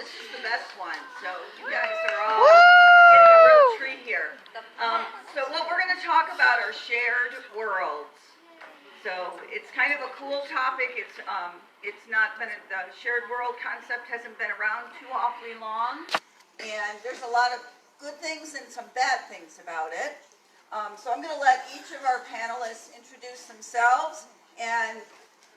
this is the best one. So you guys are all getting a real treat here. So what we're going to talk about are shared worlds. So it's kind of a cool topic. It's not been the shared world concept hasn't been around too awfully long, and there's a lot of good things and some bad things about it. So I'm going to let each of our panelists introduce themselves and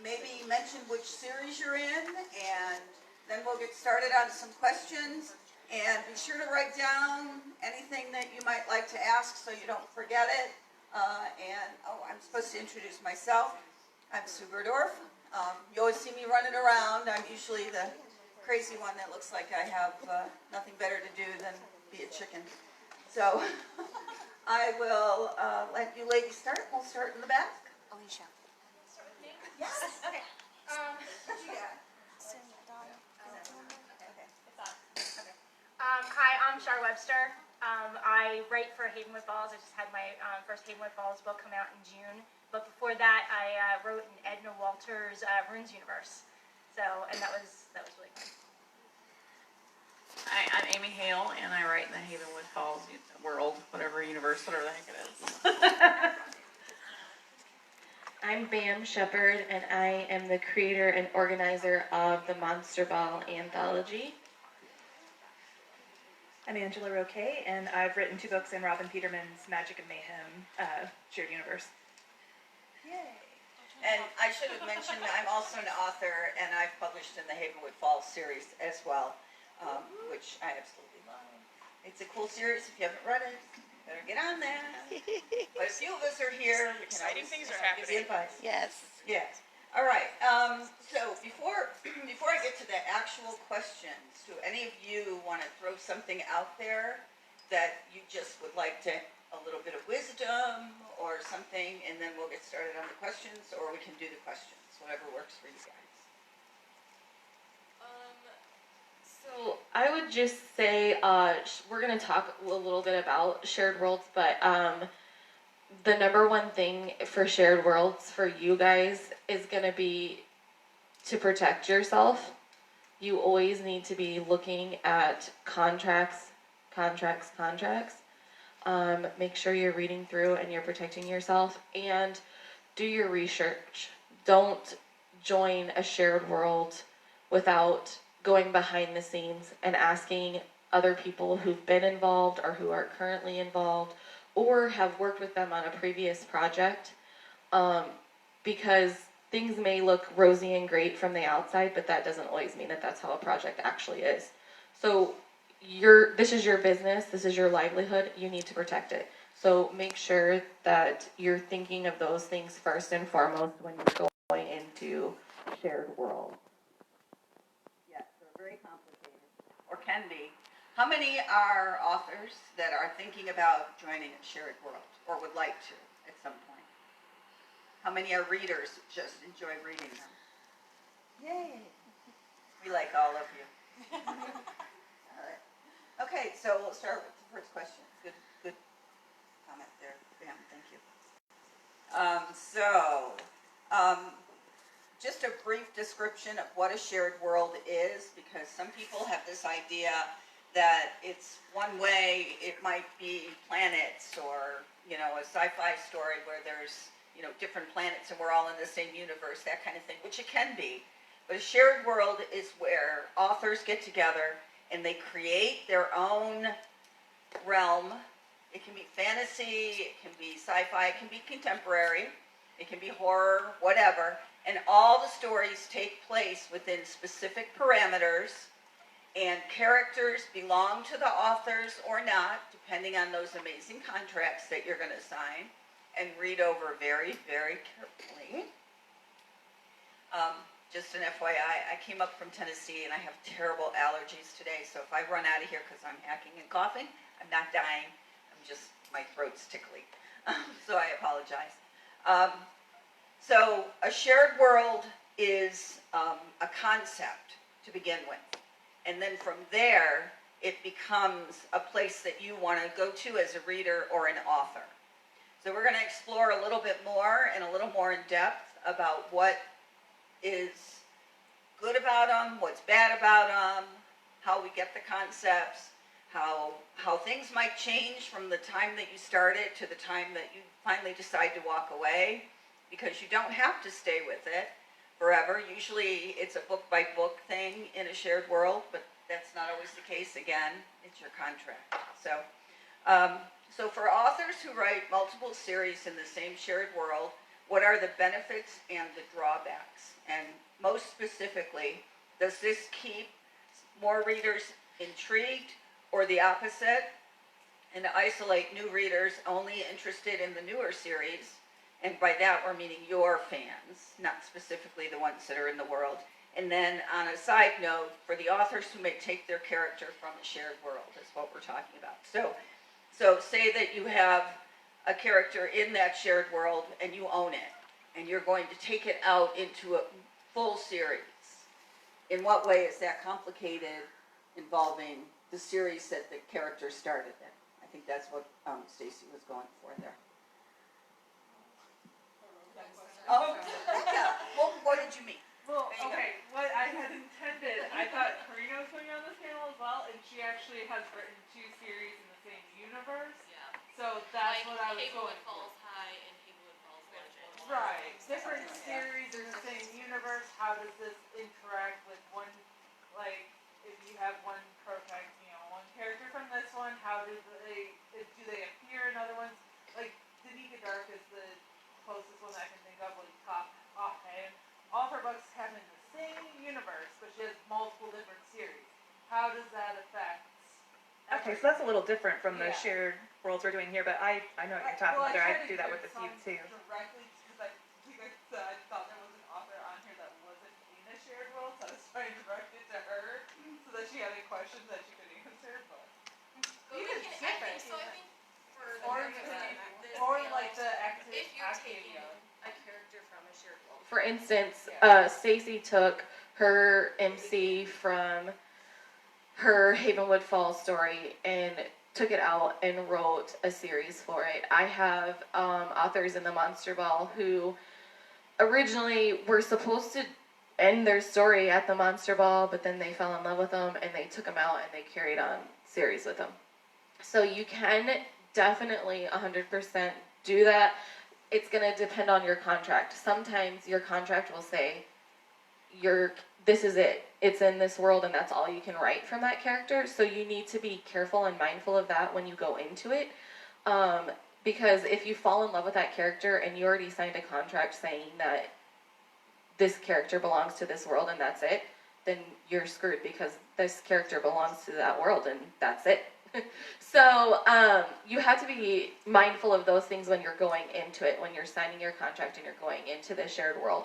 maybe mention which series you're in, and then we'll get started on some questions. And be sure to write down anything that you might like to ask so you don't forget it. I'm supposed to introduce myself. I'm Sue Berdorf. You always see me running around. I'm usually the crazy one that looks like I have nothing better to do than be a chicken. So I will let you ladies start. We'll start in the back. Alicia. Start with me? Yes. Okay. What you got? Hi, I'm Char Webster. I write for Havenwood Falls. I just had my first Havenwood Falls book come out in June. But before that, I wrote in Edna Walters' Runes Universe. And that was really fun. Hi, I'm Amy Hale, and I write in the Havenwood Falls world, whatever universe, whatever the heck it is. I'm Bam Shepard, and I am the creator and organizer of the Monster Ball anthology. I'm Angela Roque, and I've written 2 books in Robin Peterman's Magic and Mayhem shared universe. Yay. And I should have mentioned I'm also an author, and I've published in the Havenwood Falls series as well, which I absolutely love. It's a cool series. If you haven't read it, better get on that. But a few of us are here. We can Exciting things are give you advice. Yes. Yes. All right. So before I get to the actual questions, do any of you want to throw something out there that you just would like to, a little bit of wisdom or something, and then we'll get started on the questions, or we can do the questions, whatever works for you guys. So I would just say we're going to talk a little bit about shared worlds, but the number one thing for shared worlds for you guys is going to be to protect yourself. You always need to be looking at contracts. Make sure you're reading through and you're protecting yourself, and do your research. Don't join a shared world without going behind the scenes and asking other people who've been involved or who are currently involved or have worked with them on a previous project, because things may look rosy and great from the outside, but that doesn't always mean that that's how a project actually is. So this is your business, this is your livelihood, you need to protect it. So make sure that you're thinking of those things first and foremost when you're going into a shared world. Yes, they're very complicated, or can be. How many are authors that are thinking about joining a shared world, or would like to at some point? How many are readers who just enjoy reading them? Yay! We like all of you. All right. Okay, so we'll start with the first question. Good comment there, Pam. Thank you. Just a brief description of what a shared world is, because some people have this idea that it's one way. It might be planets, or a sci-fi story where there's different planets and we're all in the same universe, that kind of thing, which it can be. But a shared world is where authors get together and they create their own realm. It can be fantasy, it can be sci-fi, it can be contemporary, it can be horror, whatever. And all the stories take place within specific parameters, and characters belong to the authors or not, depending on those amazing contracts that you're going to sign and read over very, very carefully. Just an FYI, I came up from Tennessee and I have terrible allergies today, so if I run out of here because I'm hacking and coughing, I'm not dying, my throat's tickly. So I apologize. So a shared world is a concept to begin with. And then from there, it becomes a place that you want to go to as a reader or an author. So we're going to explore a little bit more and a little more in depth about what is good about them, what's bad about them, how we get the concepts, how things might change from the time that you started to the time that you finally decide to walk away, because you don't have to stay with it forever. Usually it's a book by book thing in a shared world, but that's not always the case. Again, it's your contract. So for authors who write multiple series in the same shared world, what are the benefits and the drawbacks? And most specifically, does this keep more readers intrigued or the opposite, and isolate new readers only interested in the newer series? And by that, we're meaning your fans, not specifically the ones that are in the world. And then on a side note, for the authors who may take their character from a shared world is what we're talking about. So say that you have a character in that shared world and you own it, and you're going to take it out into a full series. In what way is that complicated, involving the series that the character started in? I think that's what Stacy was going for there. Oh, yeah. Well, what did you mean? Well, There you go. okay, what I had intended, I thought Karina was going on this panel as well, and she actually has written 2 series in the same universe. Yeah. So that's Like what I was Hazelwood going for. Falls High and Hazelwood Falls Legend. Right. Different series in the same universe. How does this interact with one, like, if you have one protagonist, one character from this one, how do they appear in other ones? Like, Danica Dark is the closest one that I can think of, like, top offhand. All of her books happen in the same universe, but she has multiple different series. How does that affect? Okay, so that's a little different from the Yeah. shared worlds we're doing here, but I know what you're talking about there. I do that with a few too. Directly, because I thought there was an author on here that wasn't in a shared world, so I was trying to direct it to her so that she had any questions that she could answer. But But even I different, think so. I think for the or purpose of this or panel, like the if you're taking Academia. a character from a shared world, For instance, Stacy took her MC from her Havenwood Falls story and took it out and wrote a series for it. I have authors in the Monster Ball who originally were supposed to end their story at the Monster Ball, but then they fell in love with them and they took them out and they carried on series with them. So you can definitely 100% do that. It's going to depend on your contract. Sometimes your contract will say, this is it. It's in this world and that's all you can write from that character. So you need to be careful and mindful of that when you go into it. Because if you fall in love with that character and you already signed a contract saying that this character belongs to this world and that's it, then you're screwed because this character belongs to that world and that's it. So you have to be mindful of those things when you're going into it, when you're signing your contract and you're going into the shared world.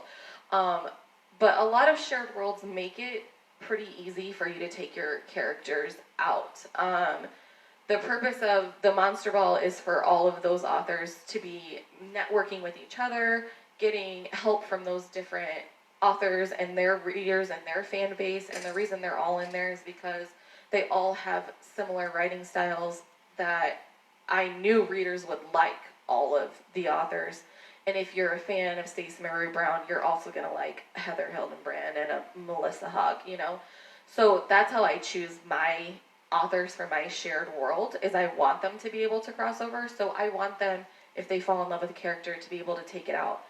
But a lot of shared worlds make it pretty easy for you to take your characters out. The purpose of the Monster Ball is for all of those authors to be networking with each other, getting help from those different authors and their readers and their fan base. And the reason they're all in there is because they all have similar writing styles that I knew readers would like all of the authors. And if you're a fan of Stacey Mary Brown, you're also going to like Heather Hildenbrand and Melissa Hogg, So that's how I choose my authors for my shared world, is I want them to be able to cross over. So I want them, if they fall in love with a character, to be able to take it out.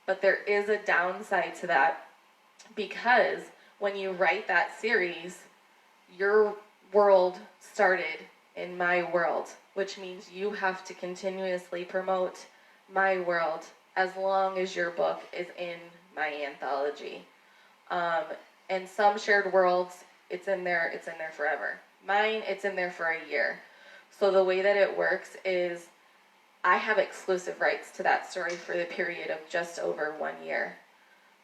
But there is a downside to that, because when you write that series, your world started in my world, which means you have to continuously promote my world as long as your book is in my anthology. And some shared worlds, it's in there forever. Mine, it's in there for a year. So the way that it works is I have exclusive rights to that story for the period of just over 1 year.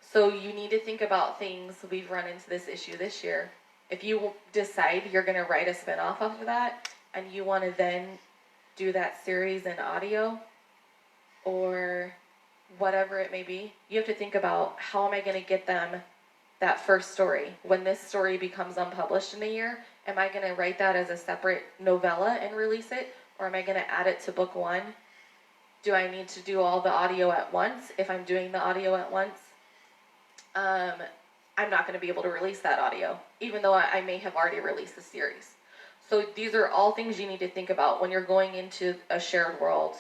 So you need to think about things. We've run into this issue this year. If you decide you're going to write a spinoff off of that and you want to then do that series in audio or whatever it may be, you have to think about, how am I going to get them that first story? When this story becomes unpublished in a year, am I going to write that as a separate novella and release it? Or am I going to add it to book 1? Do I need to do all the audio at once if I'm doing the audio at once? I'm not going to be able to release that audio, even though I may have already released the series. So these are all things you need to think about when you're going into a shared world,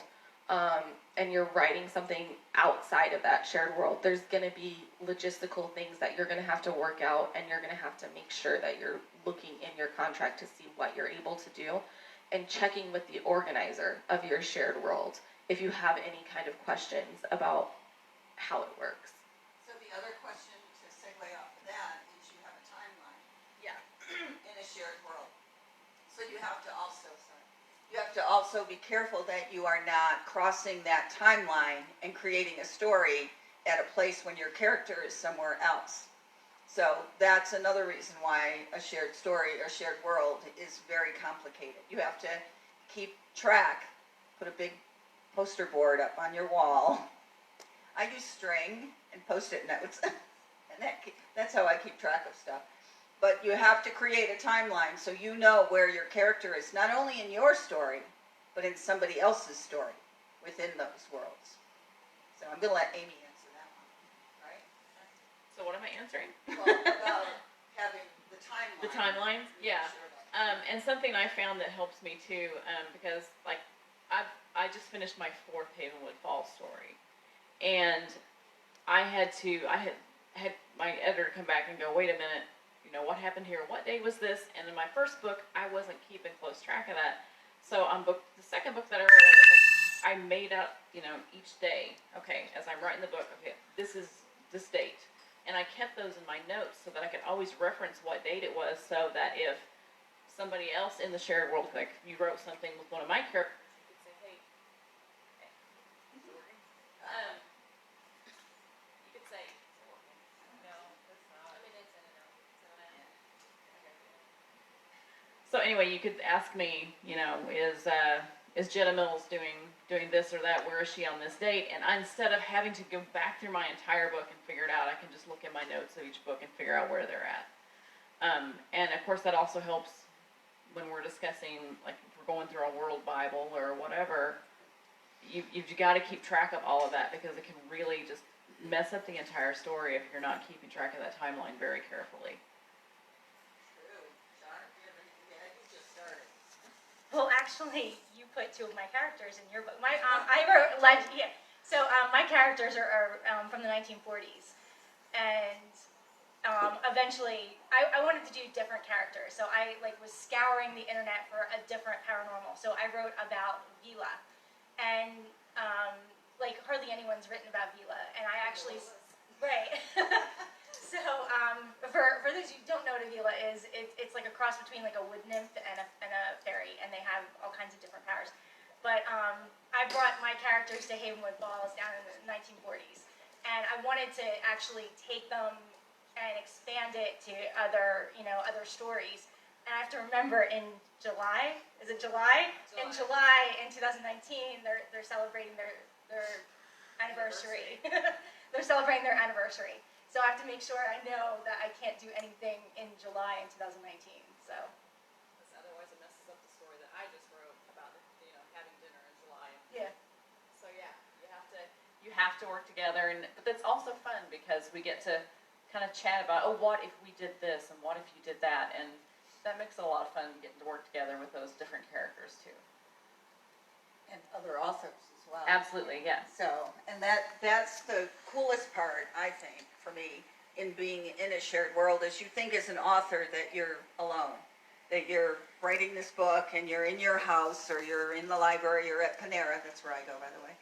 and you're writing something outside of that shared world. There's going to be logistical things that you're going to have to work out, and you're going to have to make sure that you're looking in your contract to see what you're able to do, and checking with the organizer of your shared world if you have any kind of questions about how it works. So the other question to segue off of that is you have a timeline. Yeah. In a shared world. So you have to also be careful that you are not crossing that timeline and creating a story at a place when your character is somewhere else. So that's another reason why a shared story or shared world is very complicated. You have to keep track, put a big poster board up on your wall. I use string and post-it notes, and that's how I keep track of stuff. But you have to create a timeline so you know where your character is, not only in your story, but in somebody else's story within those worlds. So I'm going to let Amy answer that one, right? So what am I answering? Well, about having the timeline. The timelines? Yeah. And something I found that helps me too, because like I just finished my 4th Havenwood Falls story, and I had my editor come back and go, wait a minute, you know, what happened here? What day was this? And in my first book, I wasn't keeping close track of that. So on the second book that I wrote, I made up, you know, each day. Okay, as I'm writing the book, okay, this is this date, and I kept those in my notes so that I could always reference what date it was, so that if somebody else in the shared world, like you wrote something with one of my characters, you could say, hey, you could say, No, it's not. I mean, it's in and out. so anyway, you could ask me, you know, is Jetta Mills doing this or that? Where is she on this date? And instead of having to go back through my entire book and figure it out, I can just look in my notes of each book and figure out where they're at. And of course, that also helps when we're discussing, like if we're going through a world Bible or whatever. You've got to keep track of all of that, because it can really just mess up the entire story if you're not keeping track of that timeline very carefully. True. John, you just started. Well, actually, you put 2 of my characters in your book. I wrote legend. Yeah. So my characters are from the 1940s, and eventually I wanted to do different characters. So I was scouring the internet for a different paranormal. So I wrote about Vila, and hardly anyone's written about Vila, and I actually right. So for those who don't know what a Vila is, it's like a cross between like a wood nymph and a fairy, and they have all kinds of different powers. But I brought my characters to Havenwood Falls down in the 1940s, and I wanted to actually take them and expand it to other stories. And I have to remember in July, is it July? In July in 2019, they're celebrating their anniversary. They're celebrating their anniversary. So I have to make sure I know that I can't do anything in July in 2019. So. Because otherwise it messes up the story that I just wrote about, you know, having dinner in July. Yeah. So yeah, you have to work together, but that's also fun because we get to kind of chat about, oh, what if we did this, and what if you did that, and that makes it a lot of fun getting to work together with those different characters too. And other authors as well. Absolutely, yes. So, and that's the coolest part, I think, for me, in being in a shared world, is you think as an author that you're alone, that you're writing this book and you're in your house, or you're in the library, you're at Panera, that's where I go, by the way,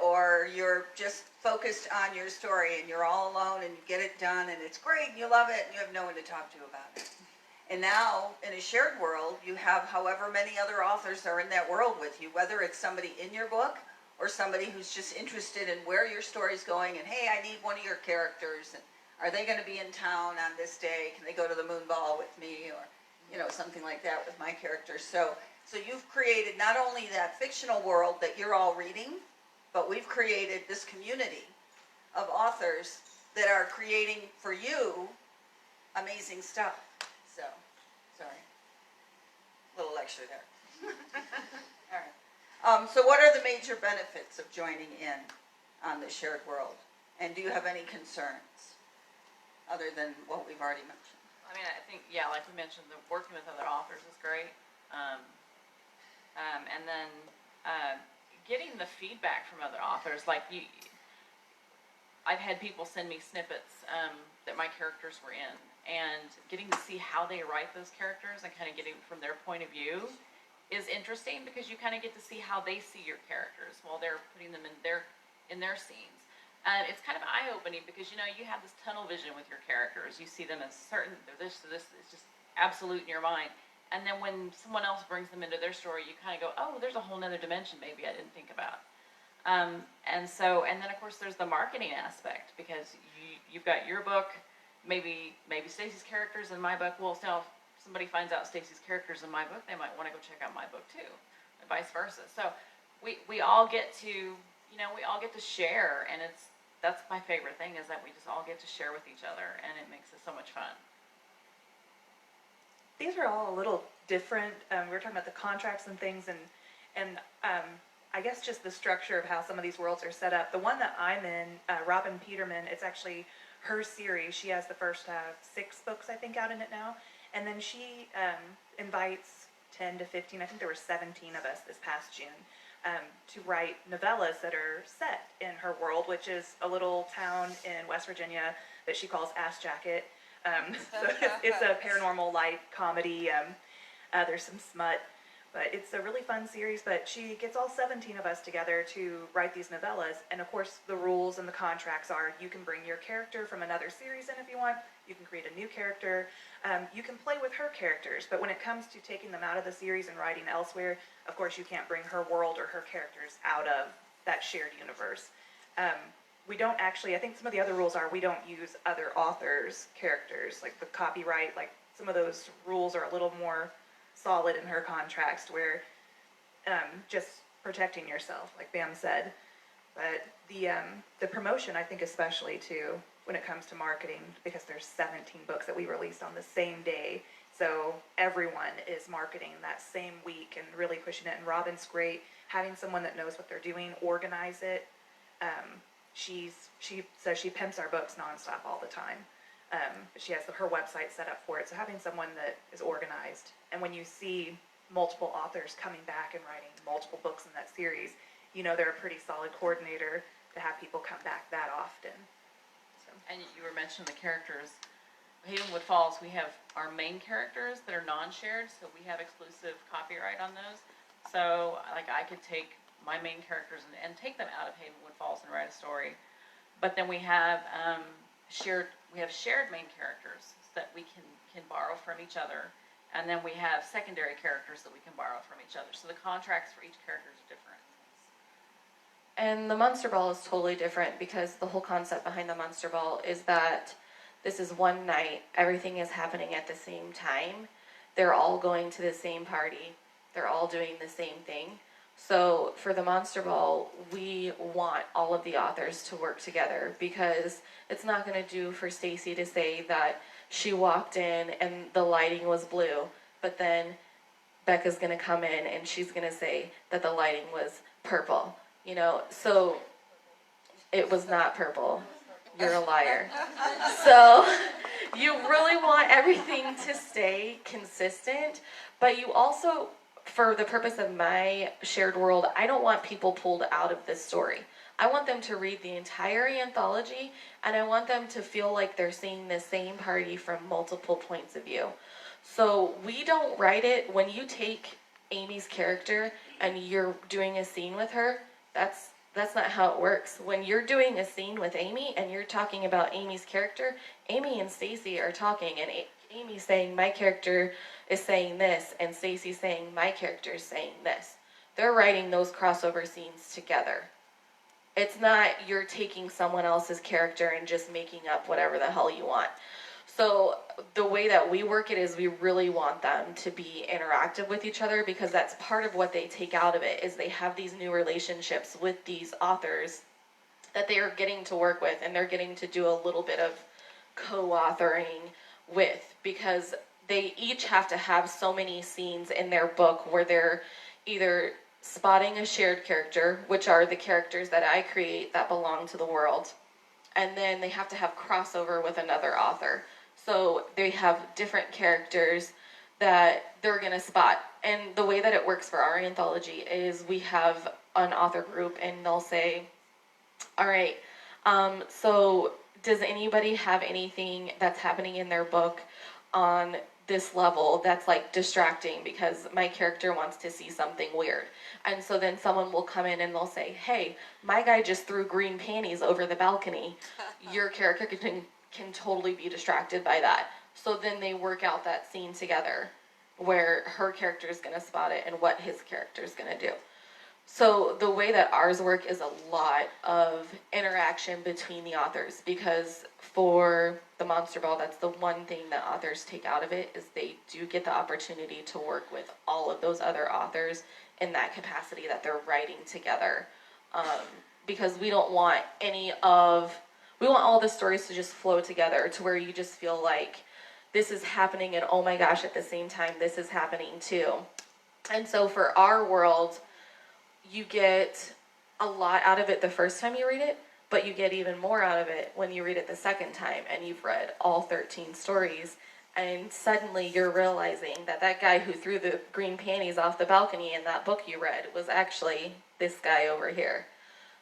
or you're just focused on your story and you're all alone and you get it done and it's great and you love it and you have no one to talk to about it. And now, in a shared world, you have however many other authors are in that world with you, whether it's somebody in your book or somebody who's just interested in where your story's going, and hey, I need one of your characters, and are they going to be in town on this day? Can they go to the moon ball with me, or something like that with my characters. So you've created not only that fictional world that you're all reading, but we've created this community of authors that are creating for you amazing stuff. So, sorry, little lecture there. All right. So what are the major benefits of joining in on the shared world? And do you have any concerns? other than what we've already mentioned? I mean, I think, yeah, like we mentioned, the working with other authors is great. And then getting the feedback from other authors, like I've had people send me snippets that my characters were in, and getting to see how they write those characters and kind of getting from their point of view is interesting, because you kind of get to see how they see your characters while they're putting them in their scenes. It's kind of eye-opening, because you have this tunnel vision with your characters. You see them as certain, they're this, it's just absolute in your mind. And then when someone else brings them into their story, you kind of go, oh, there's a whole nother dimension maybe I didn't think about. And then of course there's the marketing aspect, because you've got your book, maybe Stacy's characters in my book. Well, so if somebody finds out Stacy's characters in my book, they might want to go check out my book too, and vice versa. So we all get to, we all get to share, and that's my favorite thing, is that we just all get to share with each other, and it makes it so much fun. These are all a little different. We were talking about the contracts and things, and I guess just the structure of how some of these worlds are set up. The one that I'm in, Robin Peterman, it's actually her series. She has the first 6 books, I think, out in it now. And then she invites 10 to 15, I think there were 17 of us this past June, to write novellas that are set in her world, which is a little town in West Virginia that she calls Ass Jacket. So it's a paranormal light comedy. There's some smut, but it's a really fun series. But she gets all 17 of us together to write these novellas, and of course the rules and the contracts are you can bring your character from another series in if you want, you can create a new character, you can play with her characters, but when it comes to taking them out of the series and writing elsewhere, of course you can't bring her world or her characters out of that shared universe. We don't actually, I think some of the other rules are we don't use other authors' characters, like the copyright, like some of those rules are a little more solid in her contracts, where just protecting yourself, like Bam said. But the promotion, I think especially too, when it comes to marketing, because there's 17 books that we released on the same day, so everyone is marketing that same week and really pushing it. And Robin's great, having someone that knows what they're doing, organize it. She says she pimps our books nonstop all the time. She has her website set up for it, so having someone that is organized, and when you see multiple authors coming back and writing multiple books in that series, they're a pretty solid coordinator to have people come back that often. So. And you were mentioning the characters. Havenwood Falls, we have our main characters that are non-shared, so we have exclusive copyright on those. So, like, I could take my main characters and take them out of Havenwood Falls and write a story. But then we have shared main characters that we can borrow from each other, and then we have secondary characters that we can borrow from each other. So the contracts for each character is different. And the Monster Ball is totally different, because the whole concept behind the Monster Ball is that this is one night, everything is happening at the same time. They're all going to the same party. They're all doing the same thing. So for the Monster Ball, we want all of the authors to work together, because it's not going to do for Stacy to say that she walked in and the lighting was blue, but then Becca's going to come in and she's going to say that the lighting was purple. So it was not purple. You're a liar. So you really want everything to stay consistent, but you also, for the purpose of my shared world, I don't want people pulled out of this story. I want them to read the entire anthology, and I want them to feel like they're seeing the same party from multiple points of view. So we don't write it, when you take Amy's character and you're doing a scene with her, that's not how it works. When you're doing a scene with Amy and you're talking about Amy's character, Amy and Stacy are talking, and Amy's saying my character is saying this, and Stacy's saying my character is saying this. They're writing those crossover scenes together. It's not you're taking someone else's character and just making up whatever the hell you want. So the way that we work it is we really want them to be interactive with each other, because that's part of what they take out of it, is they have these new relationships with these authors that they are getting to work with, and they're getting to do a little bit of co-authoring with, because they each have to have so many scenes in their book where they're either spotting a shared character, which are the characters that I create that belong to the world, and then they have to have crossover with another author. So they have different characters that they're going to spot. And the way that it works for our anthology is we have an author group, and they'll say, all right, so does anybody have anything that's happening in their book on this level that's like distracting because my character wants to see something weird? And so then someone will come in and they'll say, hey, my guy just threw green panties over the balcony. Your character can totally be distracted by that. So then they work out that scene together where her character is going to spot it and what his character is going to do. So the way that ours work is a lot of interaction between the authors, because for the Monster Ball, that's the one thing that authors take out of it, is they do get the opportunity to work with all of those other authors in that capacity that they're writing together. Because we don't want we want all the stories to just flow together to where you just feel like this is happening and oh my gosh, at the same time this is happening too. And so for our world, you get a lot out of it the first time you read it, but you get even more out of it when you read it the second time and you've read all 13 stories, and suddenly you're realizing that that guy who threw the green panties off the balcony in that book you read was actually this guy over here.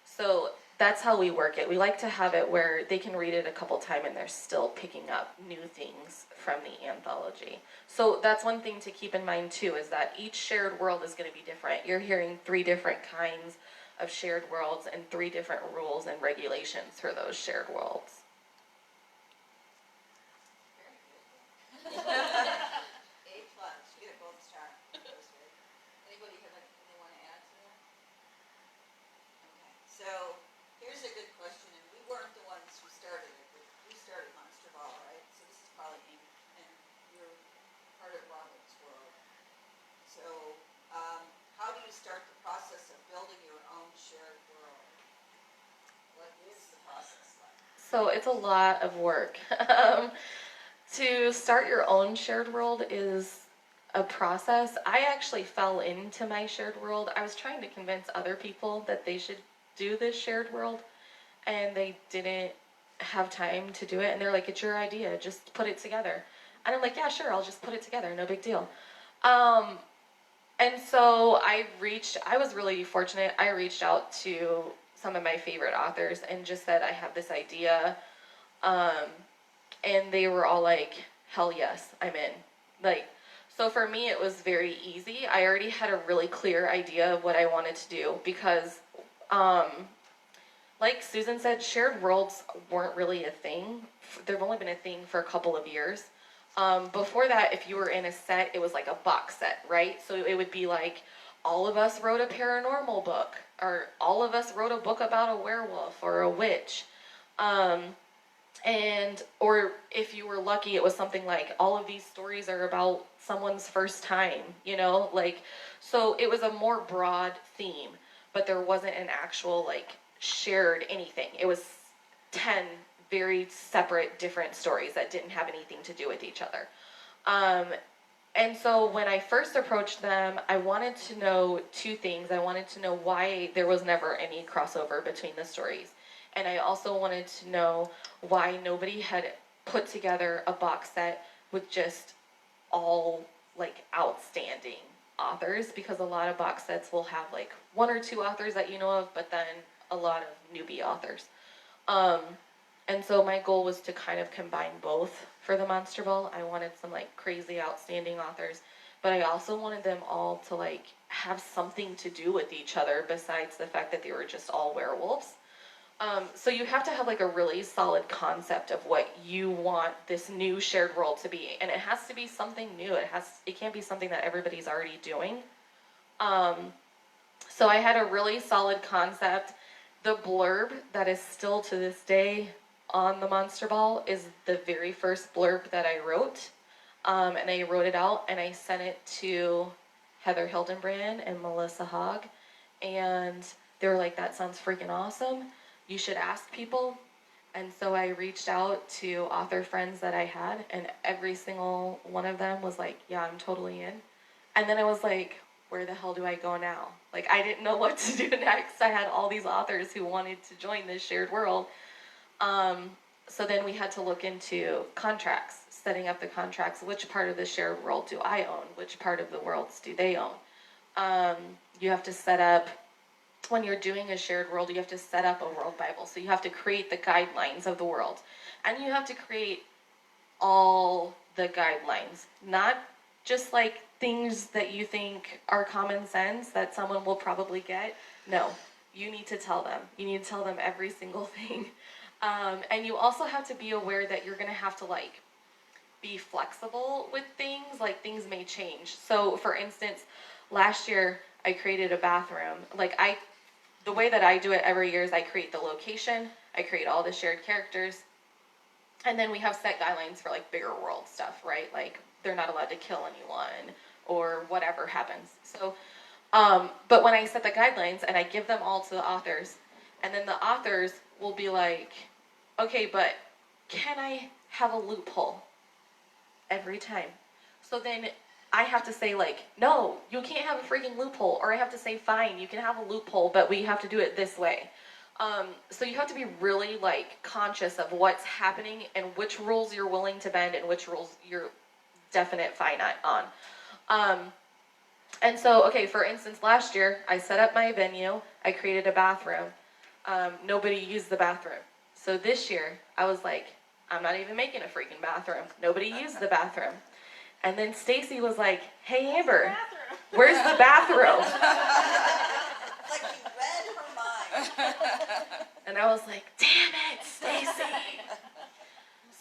So that's how we work it. We like to have it where they can read it a couple times and they're still picking up new things from the anthology. So that's one thing to keep in mind too, is that each shared world is going to be different. You're hearing 3 different kinds of shared worlds and 3 different rules and regulations for those shared worlds. A+, you get a gold star. Anybody have anything they want to add to that? Okay, so here's a good question, and we weren't the ones who started it, but we started Monster Ball, right? So this is probably Amy, and you're part of Robin's world. So, how do you start the process of building your own shared world? What is the process like? So it's a lot of work. To start your own shared world is a process. I actually fell into my shared world. I was trying to convince other people that they should do this shared world, and they didn't have time to do it. And they're like, it's your idea, just put it together. And I'm like, yeah, sure, I'll just put it together, no big deal. And so I was really fortunate. I reached out to some of my favorite authors and just said, I have this idea. And they were all like, hell yes, I'm in. Like, so for me, it was very easy. I already had a really clear idea of what I wanted to do because, like Susan said, shared worlds weren't really a thing. They've only been a thing for a couple of years. Before that, if you were in a set, it was like a box set, right? So it would be like, all of us wrote a paranormal book, or all of us wrote a book about a werewolf or a witch. Or if you were lucky, it was something like, all of these stories are about someone's first time, like, so it was a more broad theme, but there wasn't an actual, like, shared anything. It was 10 very separate, different stories that didn't have anything to do with each other. And so when I first approached them, I wanted to know 2 things. I wanted to know why there was never any crossover between the stories. And I also wanted to know why nobody had put together a box set with just all, like, outstanding authors, because a lot of box sets will have, like, 1 or 2 authors that you know of, but then a lot of newbie authors. And so my goal was to kind of combine both for the Monster Ball. I wanted some, like, crazy, outstanding authors, but I also wanted them all to, like, have something to do with each other besides the fact that they were just all werewolves. So you have to have, like, a really solid concept of what you want this new shared world to be, and it has to be something new. It can't be something that everybody's already doing. So I had a really solid concept. The blurb that is still to this day on the Monster Ball is the very first blurb that I wrote, and I wrote it out and I sent it to Heather Hildenbrand and Melissa Hogg, and they were like, that sounds freaking awesome. You should ask people. And so I reached out to author friends that I had, and every single one of them was like, yeah, I'm totally in. And then I was like, where the hell do I go now? Like, I didn't know what to do next. I had all these authors who wanted to join this shared world, So then we had to look into contracts, setting up the contracts. Which part of the shared world do I own? Which part of the worlds do they own? You have to set up, when you're doing a shared world, you have to set up a world Bible. So you have to create the guidelines of the world. And you have to create all the guidelines, not just like things that you think are common sense that someone will probably get. No, you need to tell them. You need to tell them every single thing. And you also have to be aware that you're going to have to like be flexible with things. Like things may change. So for instance, last year I created a bathroom. The way that I do it every year is I create the location, I create all the shared characters, and then we have set guidelines for like bigger world stuff, right? Like they're not allowed to kill anyone or whatever happens. So, but when I set the guidelines and I give them all to the authors, and then the authors will be like, okay, but can I have a loophole every time? So then I have to say like, no, you can't have a freaking loophole, or I have to say, fine, you can have a loophole, but we have to do it this way. So you have to be really like conscious of what's happening and which rules you're willing to bend and which rules you're definite finite on. And so, okay, for instance, last year I set up my venue, I created a bathroom. Nobody used the bathroom. So this year I was like, I'm not even making a freaking bathroom. Nobody used the bathroom. And then Stacy was like, hey Amber, where's the bathroom? It's like you read her mind. And I was like, damn it, Stacy.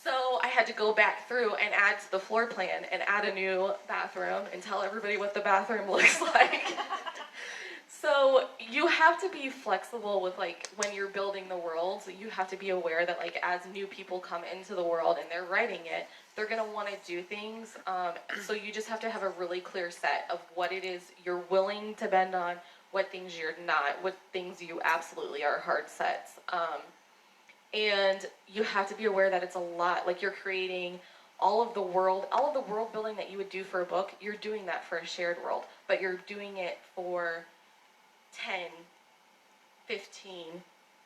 So I had to go back through and add to the floor plan and add a new bathroom and tell everybody what the bathroom looks like. So you have to be flexible with like when you're building the world. You have to be aware that like as new people come into the world and they're writing it, they're going to want to do things. So you just have to have a really clear set of what it is you're willing to bend on, what things you're not, what things you absolutely are hard sets. And you have to be aware that it's a lot. Like you're creating all of the world building that you would do for a book, you're doing that for a shared world, but you're doing it for 10, 15,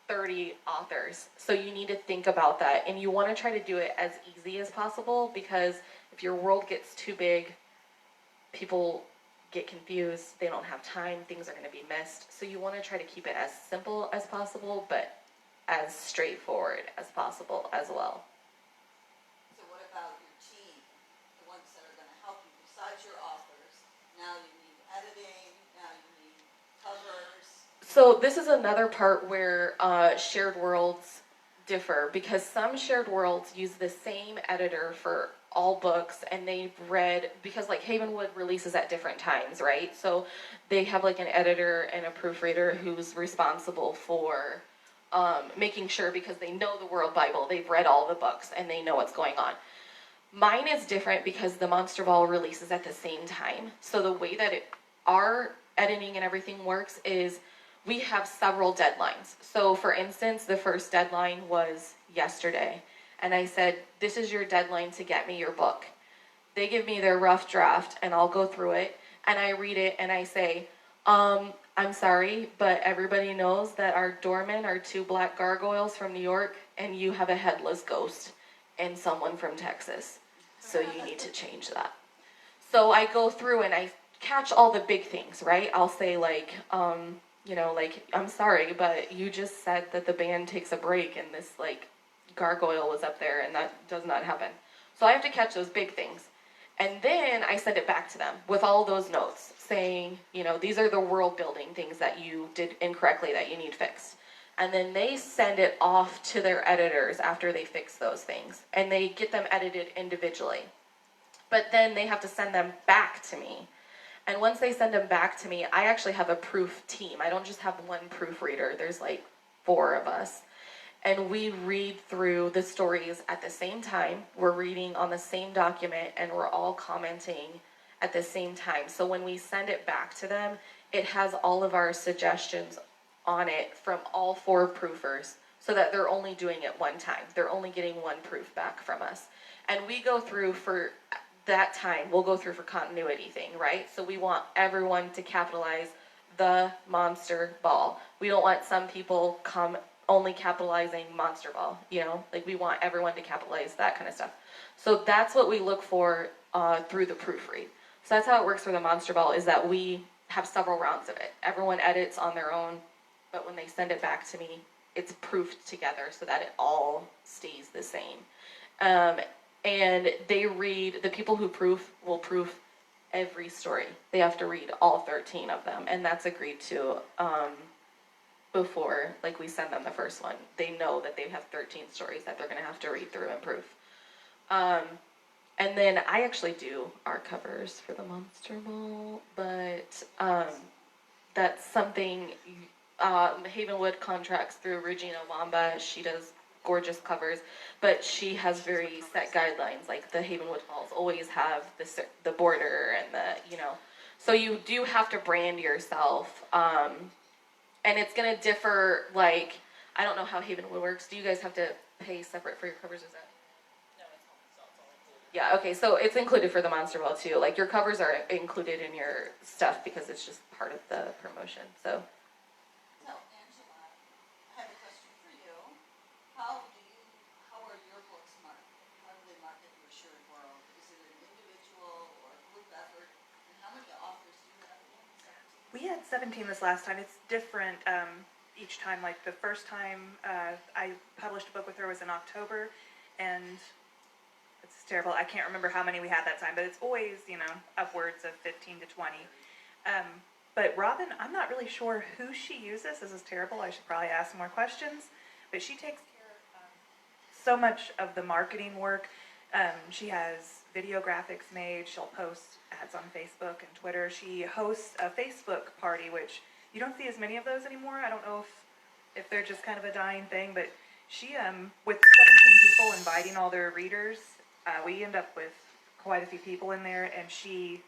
30 authors. So you need to think about that, and you want to try to do it as easy as possible, because if your world gets too big, people get confused, they don't have time, things are going to be missed. So you want to try to keep it as simple as possible, but as straightforward as possible as well. So what about your team, the ones that are going to help you besides your authors? Now you need editing, now you need covers. So this is another part where shared worlds differ, because some shared worlds use the same editor for all books, and they've read, because like Havenwood releases at different times, right? So they have like an editor and a proofreader who's responsible for making sure, because they know the World Bible, they've read all the books, and they know what's going on. Mine is different because the Monster Ball releases at the same time. So the way that our editing and everything works is we have several deadlines. So for instance, the first deadline was yesterday. And I said, this is your deadline to get me your book. They give me their rough draft, and I'll go through it, and I read it, and I say, I'm sorry, but everybody knows that our doormen are 2 black gargoyles from New York, and you have a headless ghost and someone from Texas. So you need to change that. So I go through and I catch all the big things, right? I'll say like, I'm sorry, but you just said that the band takes a break and this like gargoyle was up there, and that does not happen. So I have to catch those big things. And then I send it back to them with all those notes saying, these are the world building things that you did incorrectly that you need fixed. And then they send it off to their editors after they fix those things, and they get them edited individually. But then they have to send them back to me. And once they send them back to me, I actually have a proof team. I don't just have one proofreader. There's like 4 of us. And we read through the stories at the same time. We're reading on the same document, and we're all commenting at the same time. So when we send it back to them, it has all of our suggestions on it from all 4 proofers, so that they're only doing it one time. They're only getting one proof back from us. And we go through for that time, we'll go through for continuity thing, right? So we want everyone to capitalize the Monster Ball. We don't want some people come only capitalizing Monster Ball, you know, like we want everyone to capitalize that kind of stuff. So that's what we look for through the proofread. So that's how it works for the Monster Ball, is that we have several rounds of it. Everyone edits on their own, but when they send it back to me, it's proofed together so that it all stays the same. And they read, the people who proof will proof every story. They have to read all 13 of them, and that's agreed to before, like, we send them the first one. They know that they have 13 stories that they're going to have to read through and proof. And then I actually do our covers for the Monster Ball, but that's something Havenwood contracts through Regina Wamba. She does gorgeous covers, but she has very set guidelines. Like the Havenwood Falls always have the border and the, you know, so you do have to brand yourself. And it's going to differ, like, I don't know how Havenwood works. Do you guys have to pay separate for your covers? Is that? Yeah, okay, so it's included for the Monster Ball too. Like, your covers are included in your stuff because it's just part of the promotion, so. So, Angela, I have a question for you. How are your books marketed? How do they market your shared world? Is it an individual or a group effort? And how many authors do you have again? 17? We had 17 this last time. It's different each time. Like the first time I published a book with her was in October, and it's terrible. I can't remember how many we had that time, but it's always, you know, upwards of 15 to 20. But Robin, I'm not really sure who she uses. This is terrible. I should probably ask more questions. But she takes care of so much of the marketing work. She has video graphics made. She'll post ads on Facebook and Twitter. She hosts a Facebook party, which you don't see as many of those anymore. I don't know if they're just kind of a dying thing, but she, with 17 people inviting all their readers, we end up with quite a few people in there, and she